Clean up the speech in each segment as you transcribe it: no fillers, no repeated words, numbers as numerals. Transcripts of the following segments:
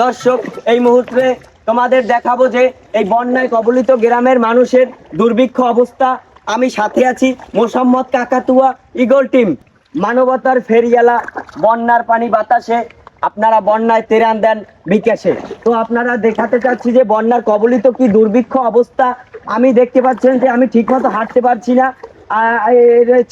দর্শক, এই মুহূর্তে তোমাদের দেখাবো যে এই বন্যায় কবলিত গ্রামের মানুষের দুর্ভিক্ষ অবস্থা। আমি সাথে আছি মোসাম্মদ কাকাতুয়া ইগল টিম, মানবতার ফেরিয়ালা। বন্যার পানি বাতাসে আপনারা বন্যায় ত্রাণ দেন বিকাশে। তো আপনারা দেখাতে চাচ্ছি যে বন্যার কবলিত কি দুর্ভিক্ষ অবস্থা। আমি দেখতে পাচ্ছেন যে আমি ঠিকমতো হাঁটতে পারছি না।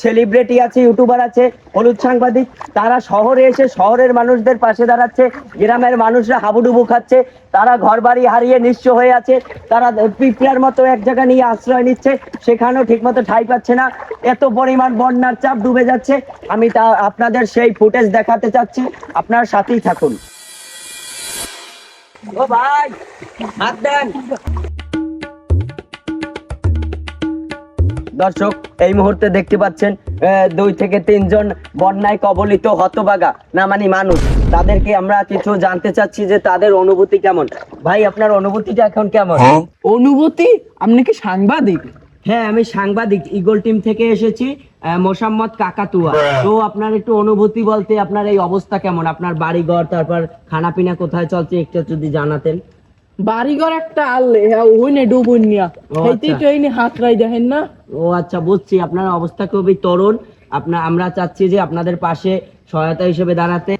সেলিব্রিটি আছে, ইউটিউবার আছে, হলুদ সাংবাদিক, তারা শহরে এসে শহরের মানুষদের পাশে দাঁড়াচ্ছে। গ্রামের মানুষরা হাবুডুবু খাচ্ছে, তারা ঘর বাড়ি হারিয়ে নিঃস্ব হয়ে আছে। তারা পিঁপড়ার মতো এক জায়গা নিয়ে আশ্রয় নিচ্ছে, সেখানেও ঠিকমতো ঠাঁই পাচ্ছে না। এত পরিমাণ বন্যার চাপ ডুবে যাচ্ছে। আমি তা আপনাদের সেই ফুটেজ দেখাতে চাচ্ছি, আপনার সাথেই থাকুন। ও ভাই, হাত দেন। দর্শক, এই মুহূর্তে দেখতে পাচ্ছেন 2 থেকে 3 জন বন্যায় কবলিত হতভাগা না মানে মানুষ। তাদেরকে আমরা কিছু জানতে চাচ্ছি যে তাদের অনুভূতি কেমন। ভাই, আপনার অনুভূতিটা এখন কেমন? অনুভূতি? আপনি কি সাংবাদিক? হ্যাঁ, আমি সাংবাদিক, ইগল টিম থেকে এসেছি, মোসাম্মদ কাকাতুয়া। তো আপনার একটু অনুভূতি বলতে, আপনার এই অবস্থা কেমন? আপনার বাড়িঘর, তারপর খানা পিনা কোথায় চলছে একটু যদি জানাতেন। বাড়িঘর একটা আনলে ওইনে ডুবুন নিয়া সেইতেই তো এইনি হাত রাই দেখেন না। ও আচ্ছা, বুঝছি। আপনার অবস্থা খুবই তরুণ। আমরা চাচ্ছি যে আপনাদের পাশে সহায়তা হিসেবে দাঁড়াতে।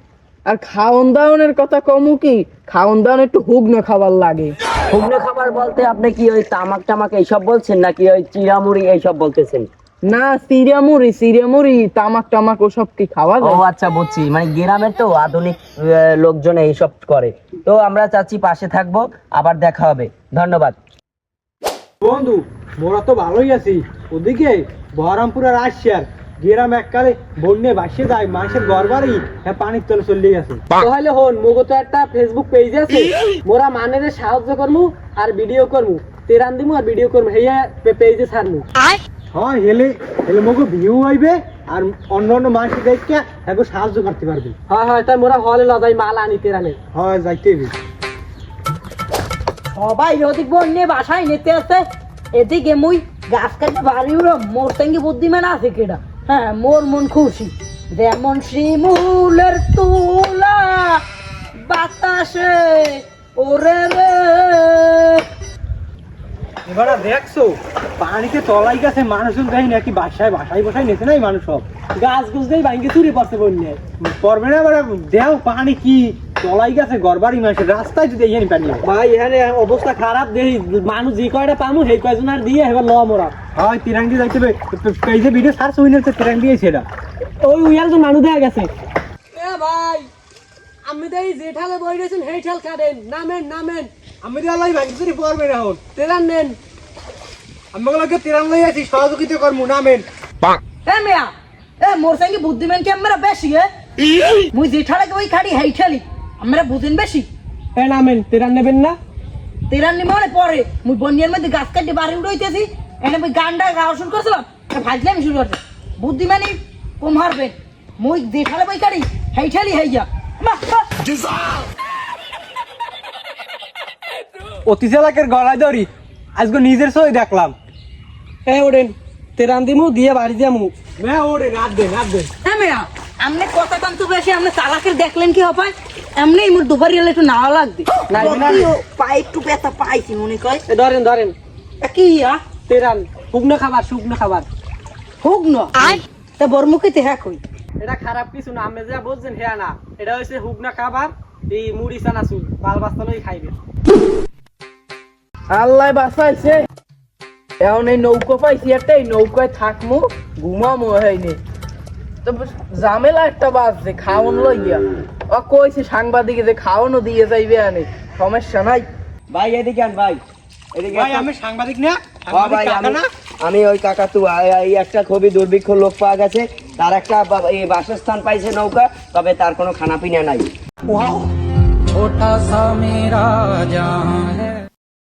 আর খাওন দাওনের কথা কমু কি, খাওন দাওন একটু হুগনো খাবার লাগে। শুকনো খাবার বলতে আপনি কি ওই তামাক টামাক এইসব বলছেন, নাকি ওই চিড়ামুড়ি এইসব বলতেছেন? না, সিরিয়ামুড়ি তামাক টামাক ওসব কি খাওয়া ও যায়? আচ্ছা, বুঝছি। মানে গ্রামের তো আধুনিক লোকজন এইসব করে। তো আমরা চাচ্ছি পাশে থাকবো, আবার দেখা হবে। ধন্যবাদ। বন্ধু, মোরা তো ভালোই আছি। ওদিকে বহরমপুরের রাশিয়ার গ্রাম এককালে বন্যে ভাসে যায়, মানুষের ঘর বাড়ি পানির তলে চলে গেছে। তাহলে হন, মোগো তো একটা ফেসবুক পেজ আছে, মোরা মানেরে সাহায্য করমু আর ভিডিও করমু, তেরান দিমু আর ভিডিও করমু, হেয়া পেজে ছাড়মু। হ্যাঁ, হেলে হেলে মগো ভিউ হইবে আর অন্য অন্য মানুষ দেখে একটু সাহায্য করতে পারবে। হয় তাই মোরা হলে লজাই মাল আনি তেরানে। হয়, যাইতে হবে। সবাই ওদিক বন্যে বাসায় নিতে আসে, এদিকে মুই গাছ কাটে বাড়ি উড়ো। মোর সঙ্গে বুদ্ধিমান আছে কেডা? হ্যাঁ, মোর মন খুশি। যেমন শিমুলের তুলা বাতাসে ওরে রে। এবার দেখছো পানিতে তলাই গেছে, মানুষজন দেখি নাকি বাসায় বসায় নেছে নাই মানুষ, সব গাছ গুছ দিয়ে ভাঙ্গে চুরি পড়ছে বন্যে পড়বে না। এবার দেও পানি কি তলাই গেছে, ঘর বাড়ি মানুষের রাস্তায় যদি এখানে পানি হয়। ভাই, এখানে অবস্থা খারাপ, দেখি মানুষ যে কয়টা পামু সেই কয়জন আর দিয়ে এবার ল মোরা। হয়, তিরাঙ্গি যাইতে হবে। এই যে ভিডিও সার্চ হইনে তিরাং দিয়েছে, এটা ওই একজন মানুষ দেখা গেছে। এ ভাই, আমি তো এই যে ঠালে বই রয়েছেন সেই ঠাল কাটেন, নামেন। আমি তো আল্লাহ ভাঙ্গি চুরি পড়বে না। এখন তেরান নেন। আমাকে তিরাং লই আছি, সহযোগিতা করমু, নামেন। এ মিয়া, এ মোর সঙ্গে বুদ্ধিমান কি আমরা বেশি? মুই যেঠালে ওই খাড়ি হেই ঠালি আমরা বুঝেন বেশি। এ নামেন, তেরান নেবেন না? তেরান নিমনে পরে মুই বন্যার মধ্যে গাছ কাটে বাড়ি উড়াইতেছি, এনে মুই গানটা গাওয়া শুরু করছিলাম, ভাজলাম শুরু করছে। বুদ্ধিমানি কম হারবেন। মুই যেঠালে বই খাড়ি হেই ঠালি হেইয়া অতি চালাকের গলায় ধরি আজকে নিজের সই দেখলাম। এ ওড়েন, তেরান দিমু দিয়ে বাড়ি যামু। ওরে রাত দেন। হ্যাঁ মিয়া, আমনে কথা কান্ত বেশি, আমনে চালাকের দেখলেন কি হবে? এমনি মোর দুবার গেলে একটু নাও লাগবে। পাই একটু ব্যথা পাইছি মনে কয়। ধরেন কি তেরান, শুকনো খাবার। হোক না তা বরমুখিতে হ্যাঁ কই। এটা খারাপ কিছু না, আমি যা বলছেন হ্যাঁ না, এটা হচ্ছে হুগনা খাবার। এই মুড়ি চানাচুর বাল বাস্তানোই খাইবে। আল্লাহ বাঁচাইছে। এখন এই নৌকো পাইছি একটা, এই নৌকায় থাকমু, ঘুমামু। হয়নি তো ঝামেলা একটা বাজছে, খাওয়ান লইয়া ও কইছে সাংবাদিকে যে খাওয়ানো দিয়ে যাইবে, আনে সমস্যা নাই। ভাই, এদিকে আন ভাই, এদিকে। ভাই, আমি সাংবাদিক না, হ্যাঁ ভাই, আমি ওই কাকাতুয়া। এই একটা খুবই দুর্ভিক্ষ লোক পাওয়া গেছে, তার একটা এই বাসস্থান পাইছে নৌকা, তবে তার কোনো খানা পিনা নাই। छोटा सा मेरा जहां है।